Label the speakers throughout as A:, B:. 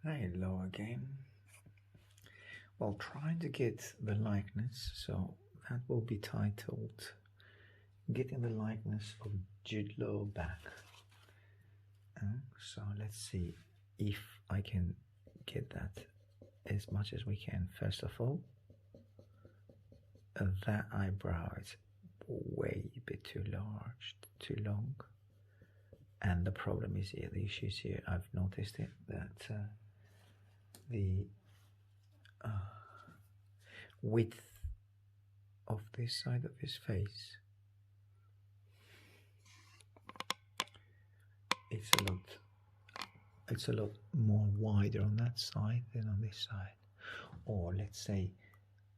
A: Hello again. Well, trying to get the likeness, so that will be titled Getting the Likeness of Jude Law Back. So let's see if I can get that as much as we can. First of all, that eyebrow is way a bit too large, too long. And the problem is here, the issue is here, I've noticed it, that the width of this side of his face, it's a lot more wider on that side than on this side. Or let's say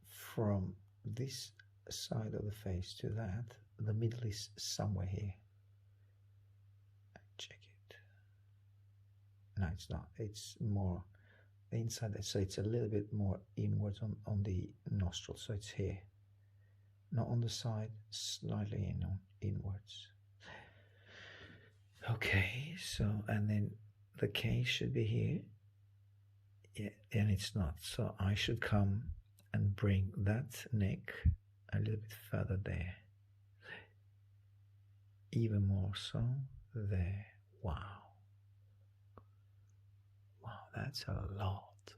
A: from this side of the face to that, the middle is somewhere here. Check it. No, it's not. It's more inside there, so it's a little bit more inwards on the nostril, so it's here, not on the side, slightly inwards. Okay, so and then the case should be here, yeah, and it's not, so I should come and bring that neck a little bit further there, even more so there. Wow, that's a lot.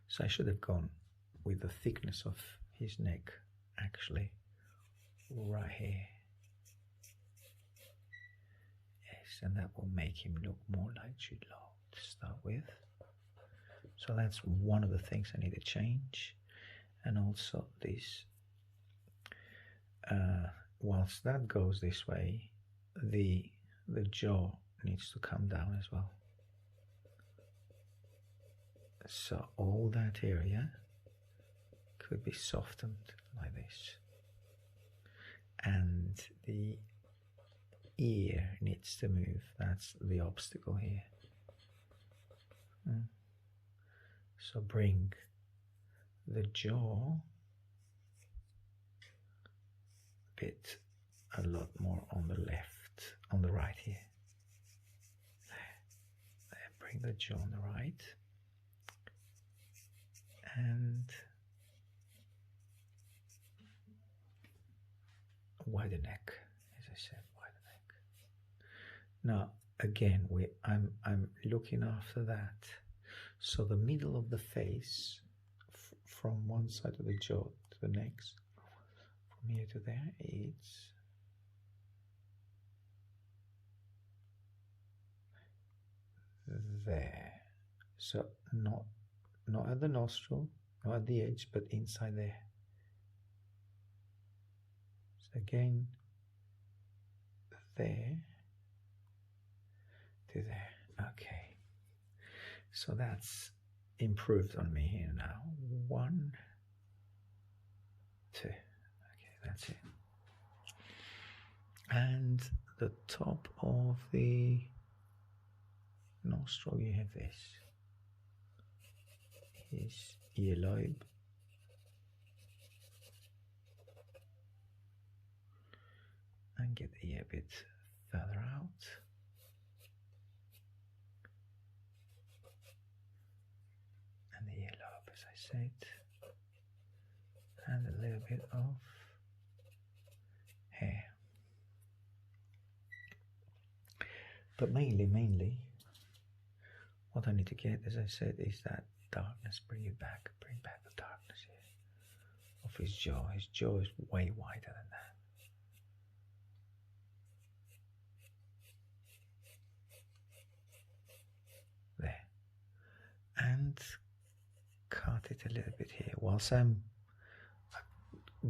A: So I should have gone with the thickness of his neck, actually, right here. Yes, and that will make him look more like Jude Law to start with. So that's one of the things I need to change. And also this, whilst that goes this way, the jaw needs to come down as well. So all that area could be softened like this. And the ear needs to move. That's the obstacle here. So bring the jaw a lot more on the left, on the right here. There, bring the jaw on the right. And wider neck, as I said, wider neck. Now again, I'm looking after that. So the middle of the face, from one side of the jaw to the next, from here to there, it's there. So not at the nostril, not at the edge, but inside there. So again, there to there. Okay. So that's improved on me here now. 1, 2. Okay, that's it. And the top of the nostril, you have this. His earlobe. And get the ear a bit further out. And the earlobe, as I said. And a little bit of hair. But mainly, what I need to get, as I said, is that darkness. Bring it back. Bring back the darkness here of his jaw. His jaw is way wider than that. There. And cut it a little bit here. Whilst I'm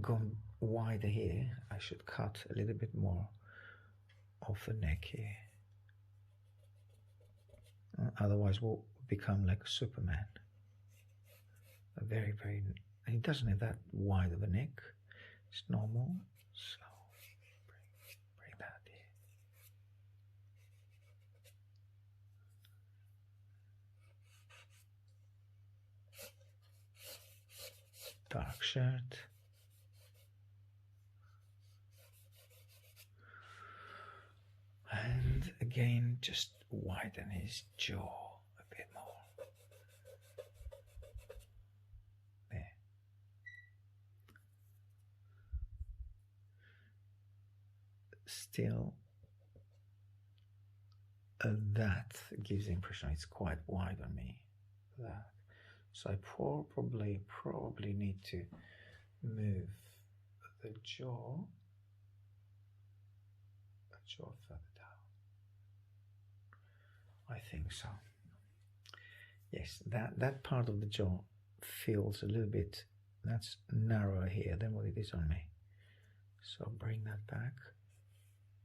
A: going wider here, I should cut a little bit more of the neck here. Otherwise we'll become like a Superman. A very, he doesn't have that wide of a neck. It's normal. So bring that here. Dark shirt. And again, just just widen his jaw a bit more. There. Still, that gives the impression it's quite wide on me. That. So I probably need to move the jaw further down. I think so. Yes, that part of the jaw feels a little bit, that's narrower here than what it is on me. So bring that back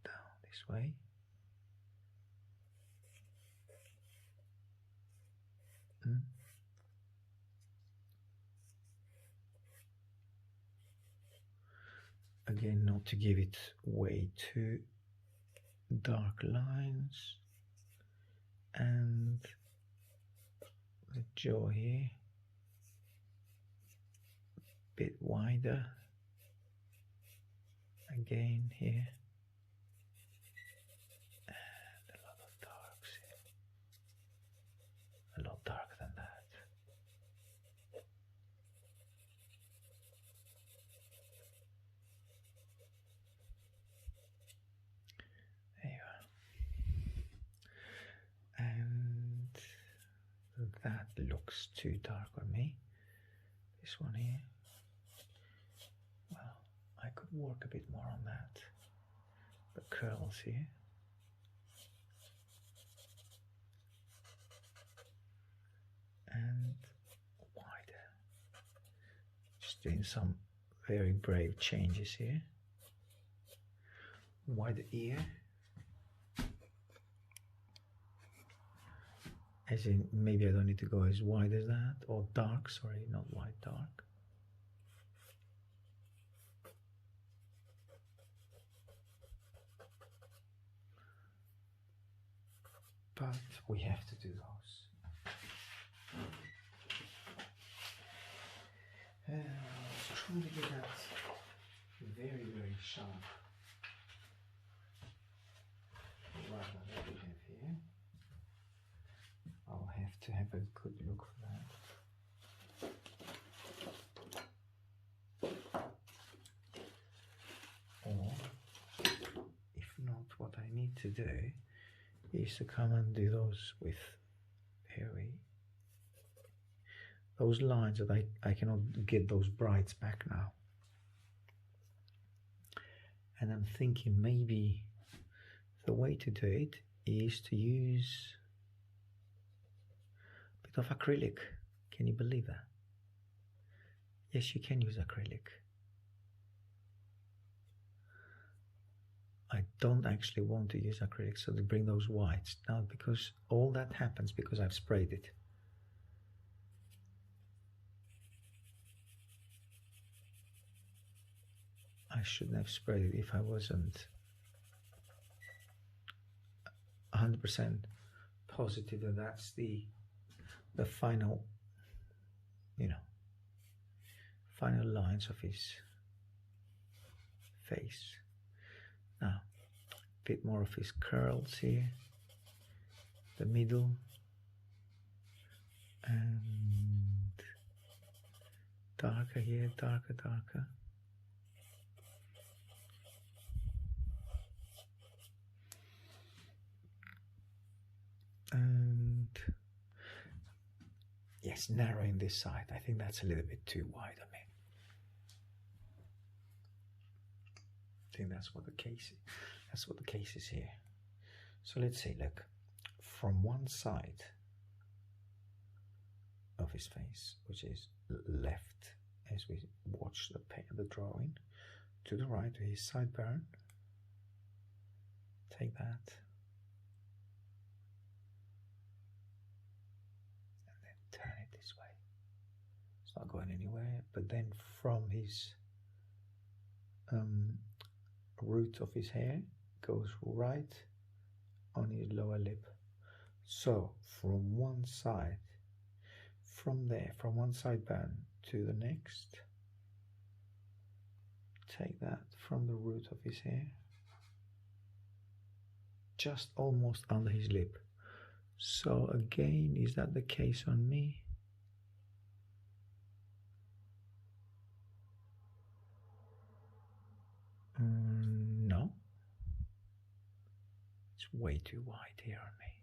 A: down this way. Again, not to give it way too dark lines, and the jaw here a bit wider again here, and a lot of darks here, a lot darker than that. And that looks too dark on me. This one here, well, I could work a bit more on that. The curls here. And wider. Just doing some very brave changes here. Wider ear. As in, maybe I don't need to go as wide as that, or dark, sorry, not wide, dark. But we have to do those. Trying to get that very, very sharp. Right, that we have here. I'll have to have a good look for that. Or, if not, what I need to do is to come and do those with those lines that I cannot get those brights back now. And I'm thinking maybe the way to do it is to use a bit of acrylic. Can you believe that? Yes, you can use acrylic. I don't actually want to use acrylic, so to bring those whites now, because all that happens because I've sprayed it. I shouldn't have sprayed it if I wasn't 100% positive that that's the final, final lines of his face. Now, a bit more of his curls here, the middle, and darker here, darker. And yes, narrowing this side. I think that's a little bit too wide on me. I think that's what the case is here. So let's see, look, from one side of his face, which is left as we watch the drawing, to the right to his sideburn. Take that. Turn it this way. It's not going anywhere, but then from his root of his hair goes right on his lower lip. So from one side, from one sideburn to the next, take that from the root of his hair just almost under his lip. So again, is that the case on me? No. It's way too wide here on me.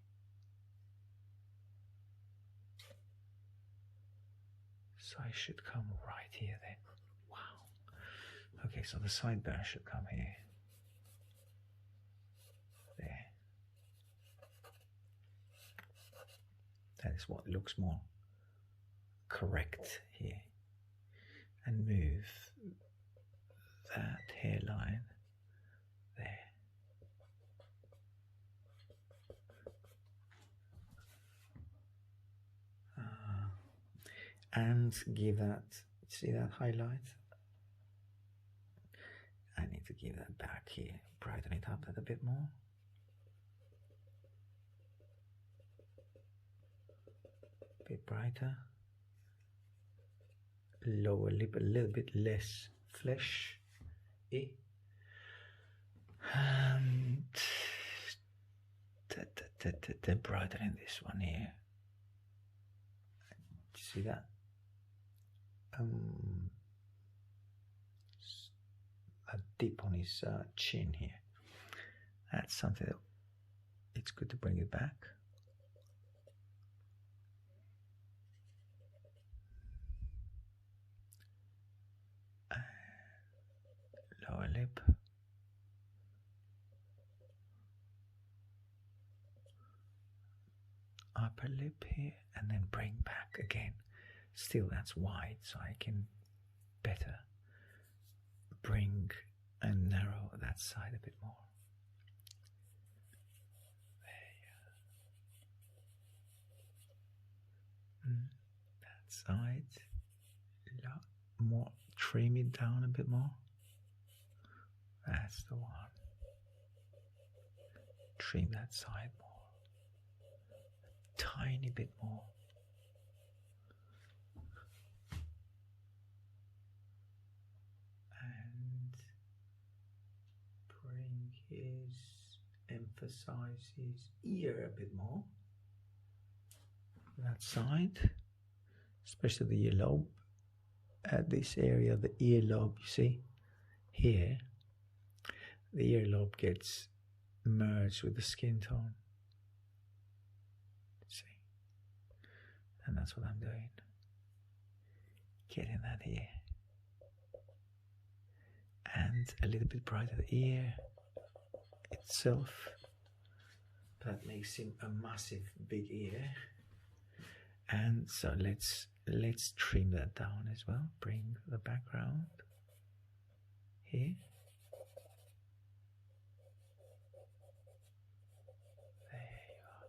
A: So I should come right here then. Wow. Okay, so the sideburn should come here. There. That is what looks more correct here. And move that hairline there. And give that, see that highlight? I need to give that back here, brighten it up a little bit more. A bit brighter. Lower lip a little bit less flesh. And brightening this one here. See that? A dip on his chin here. That's something that it's good to bring it back. Lower lip. Upper lip here, and then bring back again. Still, that's wide, so I can better bring and narrow that side a bit more. There. That side. More, trim it down a bit more. That's the one. Trim that side more. A tiny bit more. Emphasize his ear a bit more. That side, especially the earlobe. At this area, the earlobe, you see, here, the earlobe gets merged with the skin tone. See? And that's what I'm doing. Getting that here. And a little bit brighter the ear itself. That makes him a massive big ear. And so let's trim that down as well. Bring the background here. There you are.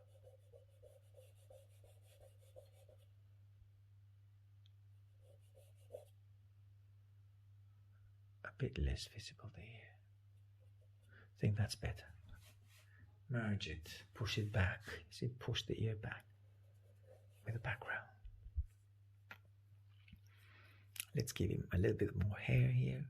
A: A bit less visible there. I think that's better. Merge it, push it back. See, push the ear back with the background. Let's give him a little bit more hair here.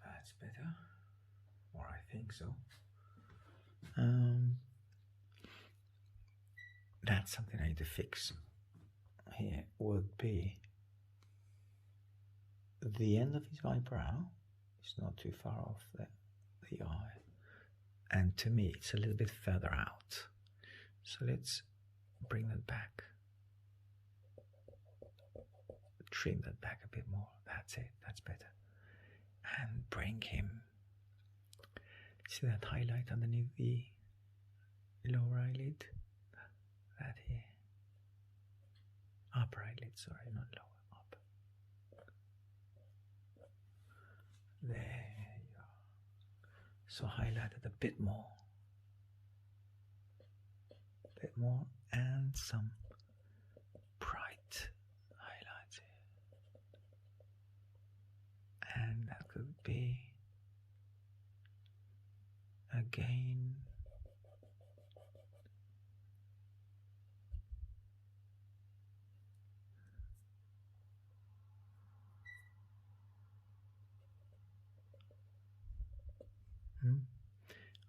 A: That's better. Or I think so. That's something I need to fix. Here would be the end of his eyebrow. It's not too far off the eye. And to me, it's a little bit further out. So let's bring that back. Trim that back a bit more. That's it. That's better. And bring him. See that highlight underneath the lower eyelid? That here. Upper eyelid, sorry, not lower, up. There you are. So highlight it a bit more. A bit more, and some bright highlights here. And that could be again.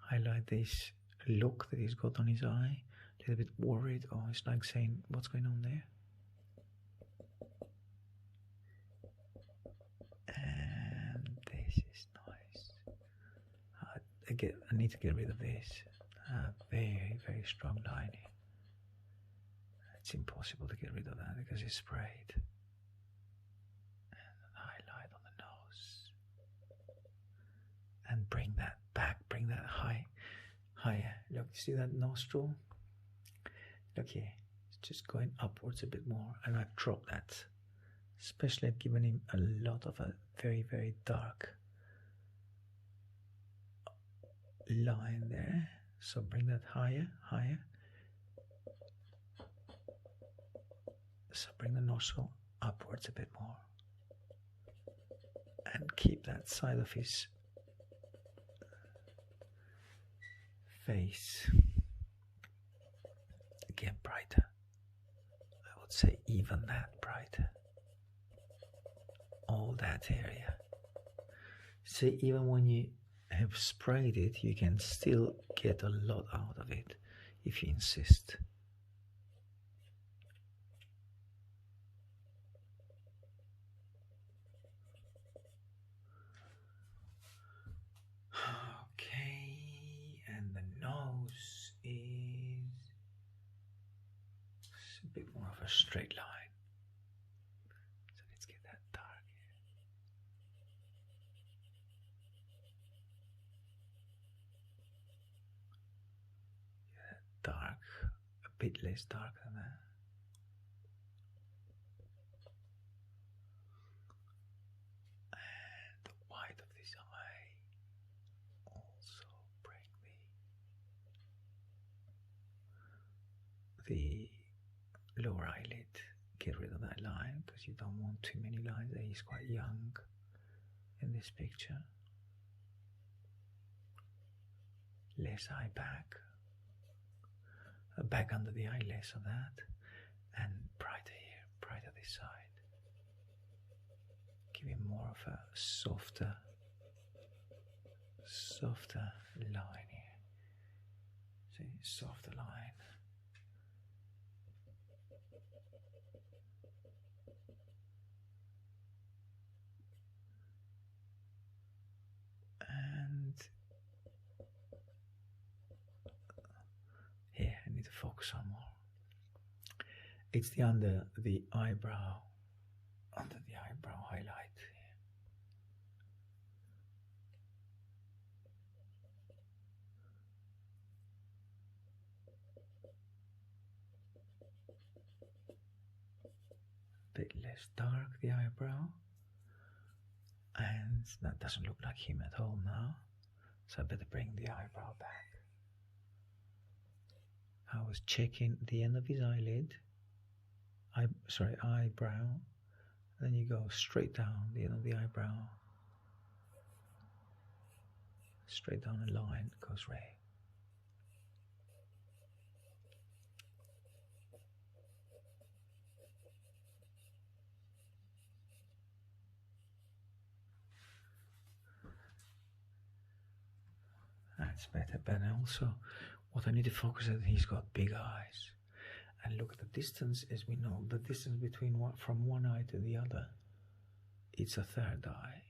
A: Highlight this look that he's got on his eye. A little bit worried. Oh, it's like saying, what's going on there? And this is nice. I need to get rid of this. Very, very strong line here. It's impossible to get rid of that because it's sprayed. And highlight on the nose. And bring that back, bring that higher. Look, see that nostril? Look here, it's just going upwards a bit more, and I've dropped that. Especially I've given him a lot of a very, very dark line there. So bring that higher. So bring the nostril upwards a bit more. And keep that side of his face again brighter. I would say even that brighter. All that area. See, even when you have sprayed it, you can still get a lot out of it if you insist. Okay, and the nose is a bit more of a straight line. So let's get that dark here. Yeah, dark, a bit less dark than that. And the white of this eye. Also bring the lower eyelid. Get rid of that line because you don't want too many lines. He's quite young in this picture. Less eye back. Back under the eye, less of that. And brighter here, brighter this side. Give him more of a softer line here. See, softer line. And here, I need to focus on more. It's the under the eyebrow highlight. Bit less dark, the eyebrow, and that doesn't look like him at all now, so I better bring the eyebrow back. I was checking the end of his eyelid, eyebrow, then you go straight down the end of the eyebrow, straight down a line, goes red. That's better, but also what I need to focus on, he's got big eyes. And look at the distance, as we know, the distance between from one eye to the other, it's a third eye.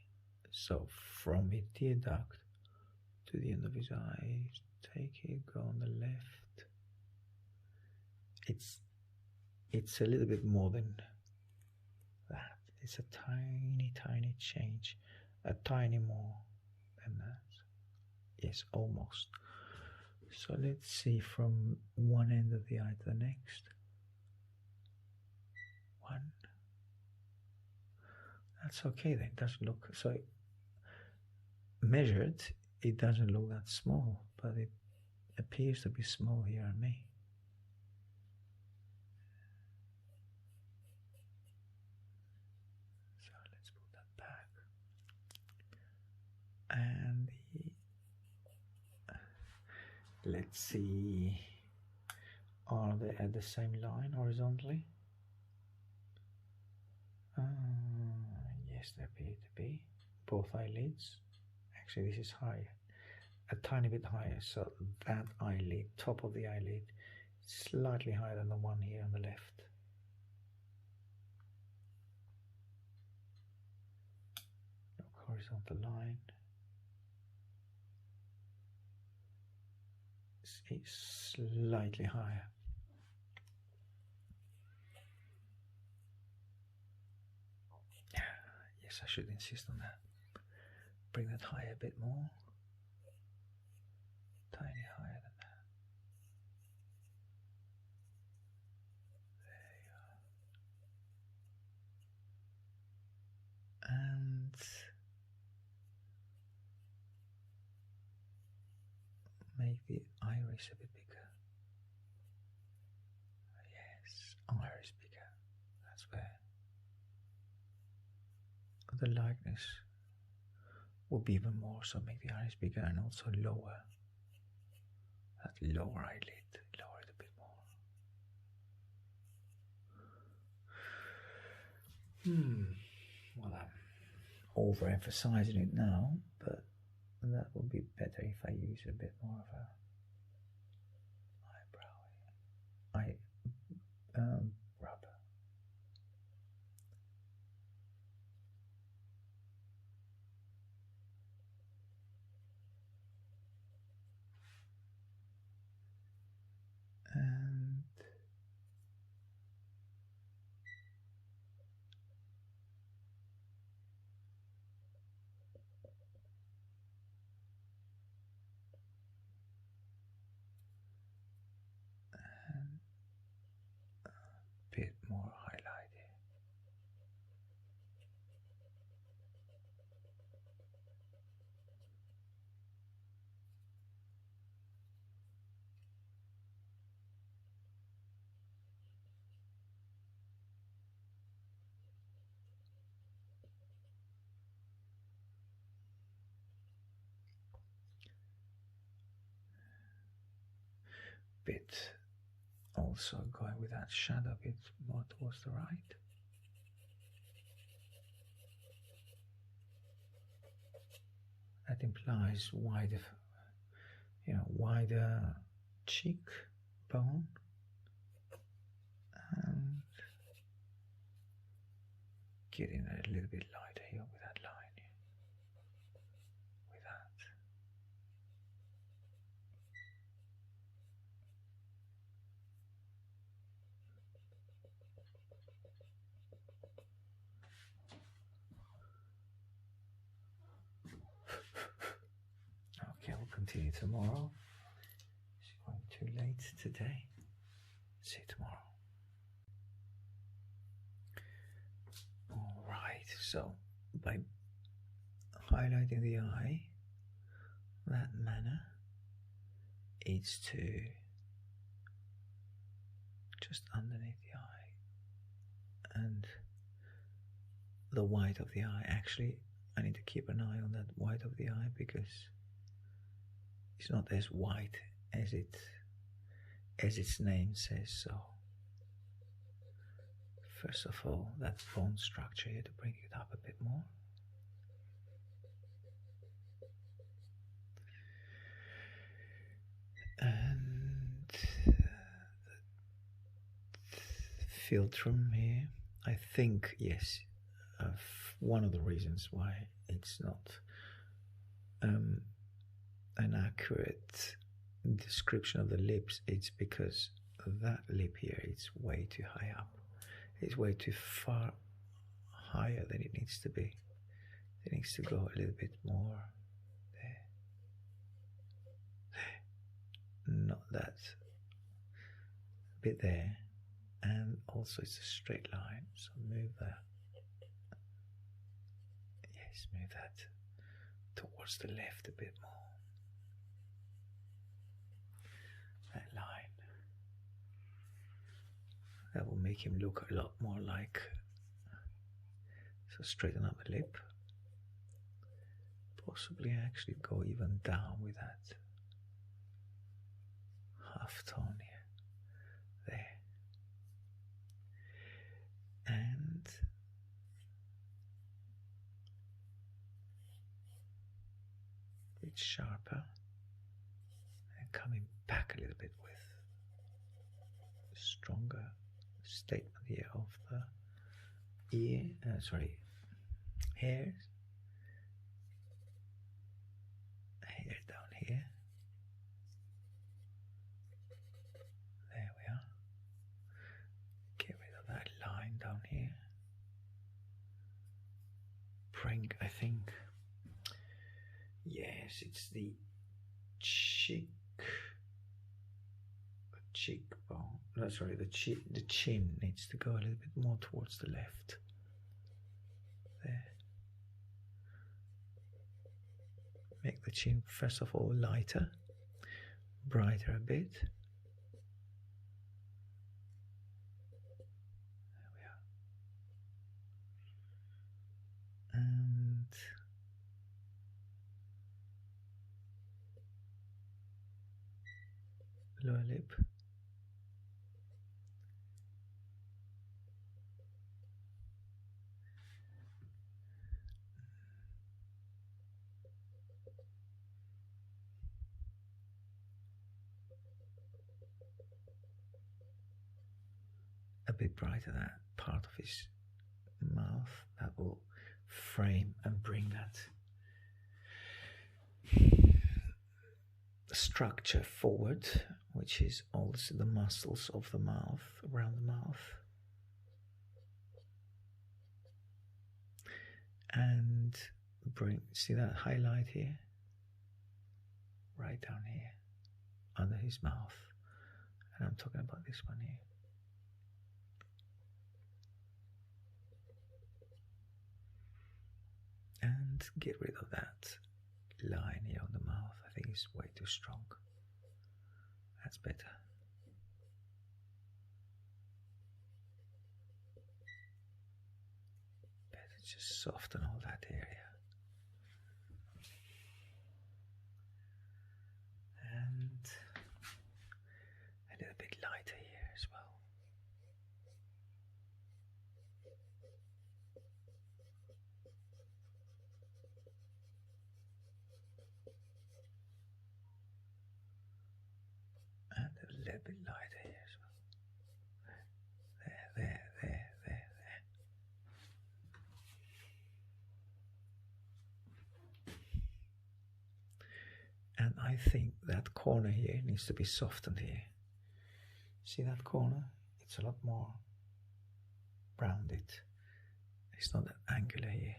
A: So from the tear duct to the end of his eye, take it, go on the left. It's a little bit more than that. It's a tiny, tiny change, a tiny more than that. Yes, almost. So let's see from one end of the eye to the next. One. That's okay then. It doesn't look so measured. It doesn't look that small, but it appears to be small here on me. So let's put that back. And Let's see, are they at the same line horizontally? Yes, they appear to be. Both eyelids. Actually, this is higher, a tiny bit higher, so that eyelid, top of the eyelid, slightly higher than the one here on the left. Look, horizontal line. It's slightly higher. Yes, I should insist on that. Bring that higher a bit more. Tiny higher than that. There you are. And make the iris a bit bigger. Yes, iris bigger. That's where the likeness will be even more, so make the iris bigger and also lower. That lower eyelid, lower it a bit more. Well, I'm overemphasizing it now, but that would be better if I use a bit more of a rubber. And a bit more highlighted. Bit also going with that shadow a bit more towards the right. That implies wider, wider cheekbone, and getting a little bit lighter here with that line. With that. Okay, we'll continue tomorrow. It's going too late today. See you tomorrow. Alright, so by highlighting the eye, that manner is to just underneath the eye and the white of the eye. Actually, I need to keep an eye on that white of the eye because it's not as white as its name says. So first of all, that bone structure here, to bring it up a bit more. And philtrum here, I think, yes, one of the reasons why it's not an accurate description of the lips, it's because that lip here, it's way too high up. It's way too far higher than it needs to be. It needs to go a little bit more there. Not that bit there. And also it's a straight line, so move that. Yes, move that towards the left a bit more. That line. That will make him look a lot more like. So straighten up the lip. Possibly actually go even down with that. half tone here. There. And a bit sharper. And coming back a little bit with stronger statement here of the ear, hair down here. There we are. Get rid of that line down here. Bring, I think, yes, it's the cheekbone. No, sorry, the chin needs to go a little bit more towards the left. There. Make the chin first of all lighter, brighter a bit. There we are. And lower lip. A bit brighter, that part of his mouth, that will frame and bring that structure forward, which is also the muscles of the mouth, around the mouth. And bring, see that highlight here? Right down here, under his mouth. And I'm talking about this one here. And get rid of that line here on the mouth. I think it's way too strong. That's better. Better just soften all that area. And a little bit lighter here as well. And a little bit lighter here as well. There. And I think that corner here needs to be softened here. See that corner? It's a lot more rounded. It's not that angular here.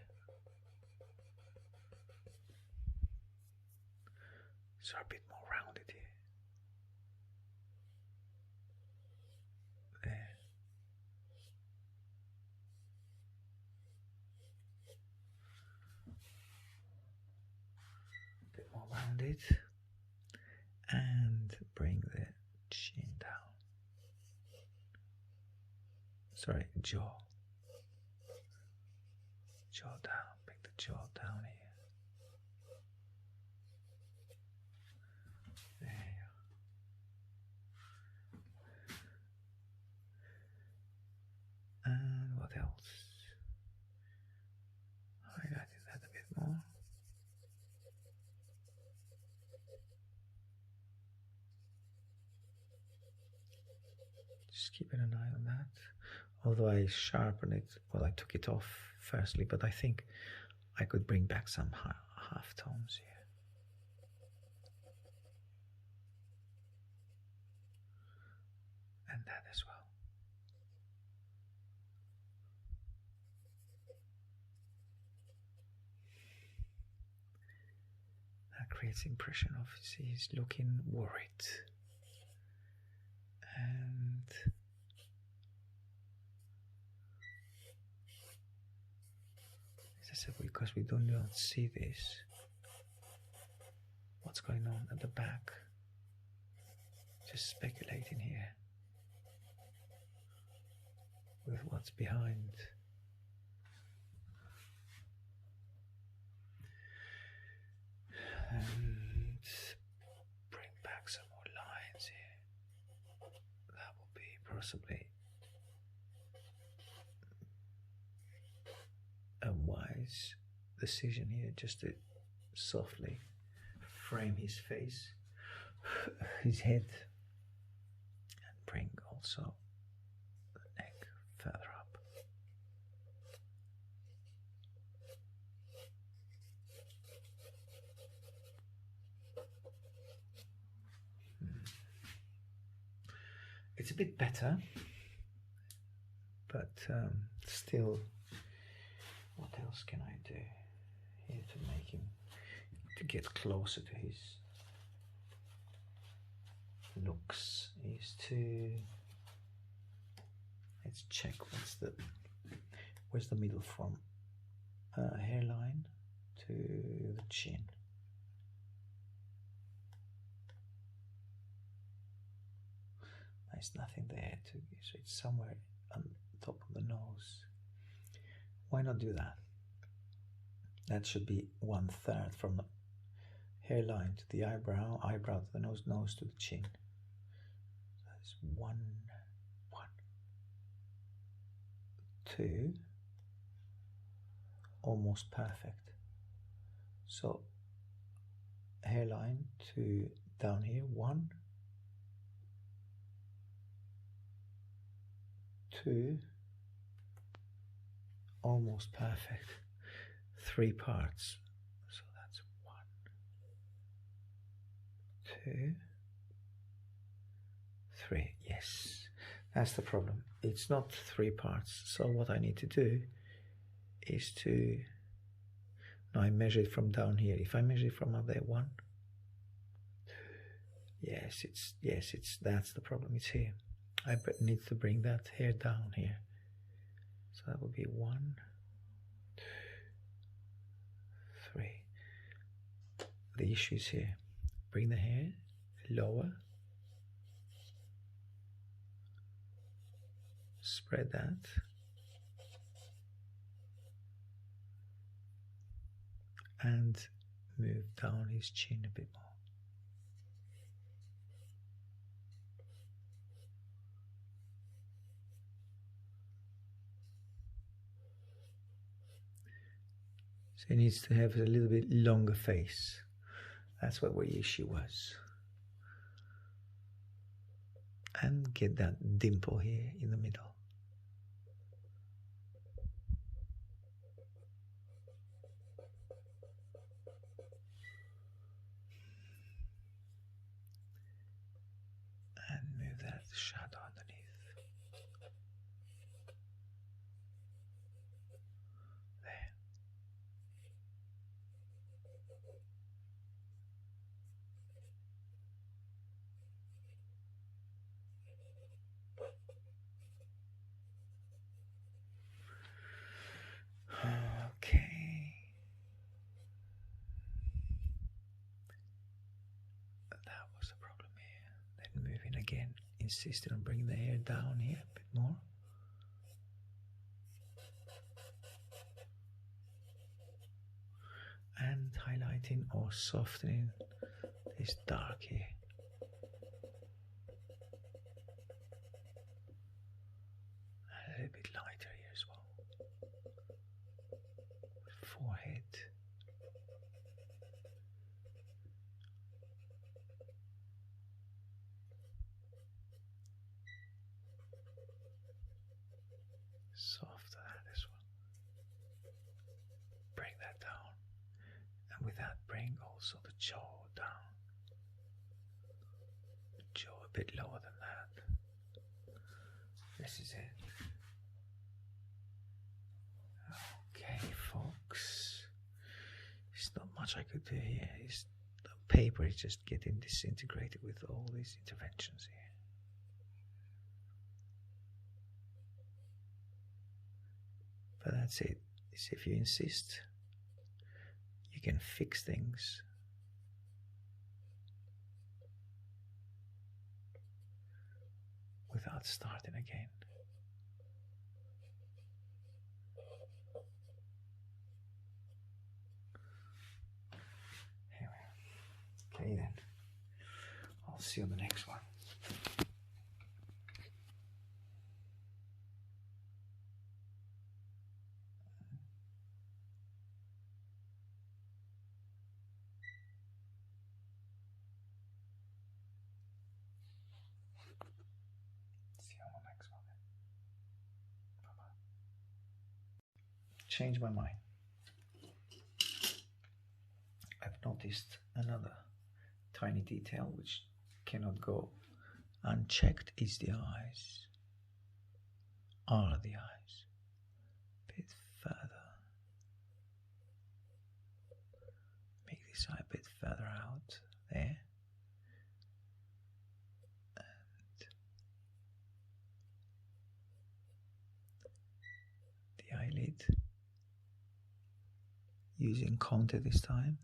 A: So a bit more rounded here. There. A bit more rounded. And bring the chin down. Sorry, jaw. Jaw down. Bring the jaw down here. There you go. And what else? Highlighted that a bit more. Just keeping an eye on that. Although I sharpen it, well, I took it off firstly, but I think I could bring back some half tones here. And that as well. That creates the impression of he's looking worried. And as I said, because we do not see this, what's going on at the back, just speculating here with what's behind. And bring back some more lines here. possibly a wise decision here, just to softly frame his face, his head, and bring also the neck further up. It's a bit better, but still, what else can I do here to make him, to get closer to his looks, is to, let's check where's the middle from hairline to the chin. There's nothing there, so it's somewhere on top of the nose. Why not do that? That should be 1/3 from the hairline to the eyebrow, eyebrow to the nose, nose to the chin. That's 1, 2, almost perfect. So hairline to down here, 1, 2, almost perfect. 3 parts. So that's 1, 2, 3. Yes, that's the problem. It's not 3 parts. So what I need to do is to, now I measure it from down here. If I measure it from up there, 1, 2, yes, that's the problem. It's here. I need to bring that hair down here. So that would be 1, 2, 3. The issue is here. Bring the hair lower. Spread that. And move down his chin a bit more. So he needs to have a little bit longer face. That's what the issue was. And get that dimple here in the middle. And move that shadow underneath. There. Okay. That was the problem here. Then moving again, insisting on bringing the hair down here a bit more. And highlighting or softening this dark here. A little bit lighter here as well. Forehead. Softer that as well. Bring that down. And with that, bring also the jaw down. The jaw a bit lower than that. This is it. Okay, folks. There's not much I could do here. The paper is just getting disintegrated with all these interventions here. But that's it. If you insist, you can fix things without starting again. Here we are. Okay then. I'll see you on the next one. changed my mind. I've noticed another tiny detail which cannot go unchecked is the eyes. Are the eyes a bit further? Make this eye a bit further out there. And the eyelid, using contour this time.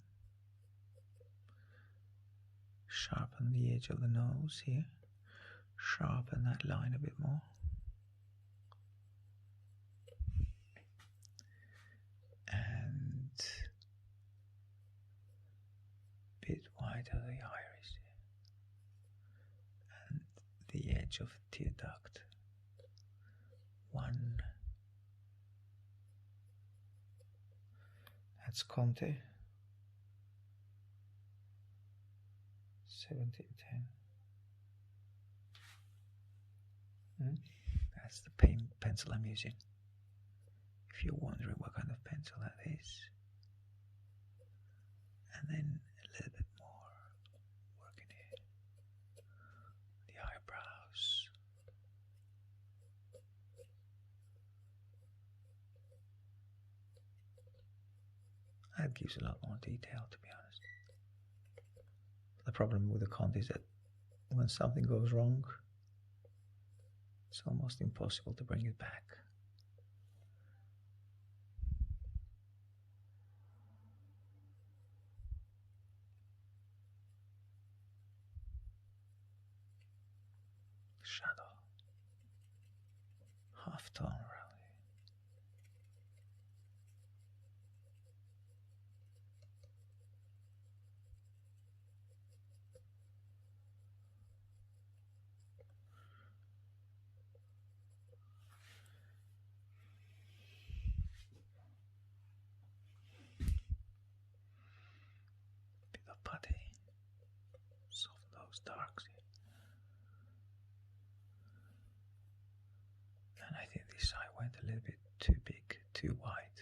A: Sharpen the edge of the nose here. Sharpen that line a bit more. And a bit wider the iris here. And the edge of the tear duct. One. That's contour. 1710. That's the pencil I'm using. If you're wondering what kind of pencil that is. And then a little bit more working here. The eyebrows. That gives a lot more detail, to be honest. The problem with the contour is that when something goes wrong, it's almost impossible to bring it back. Shadow. Half tone around here. Bit of putty. Soften those darks here. And I think this eye went a little bit too big, too wide.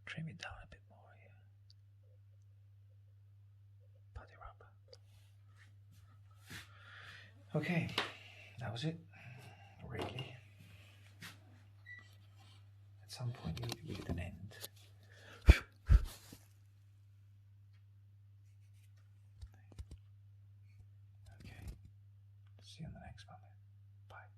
A: Trim it down a bit more here. Putty rubber. Okay, that was it. Really. At some point you need to give it an end. Okay. See you on the next one. Bye.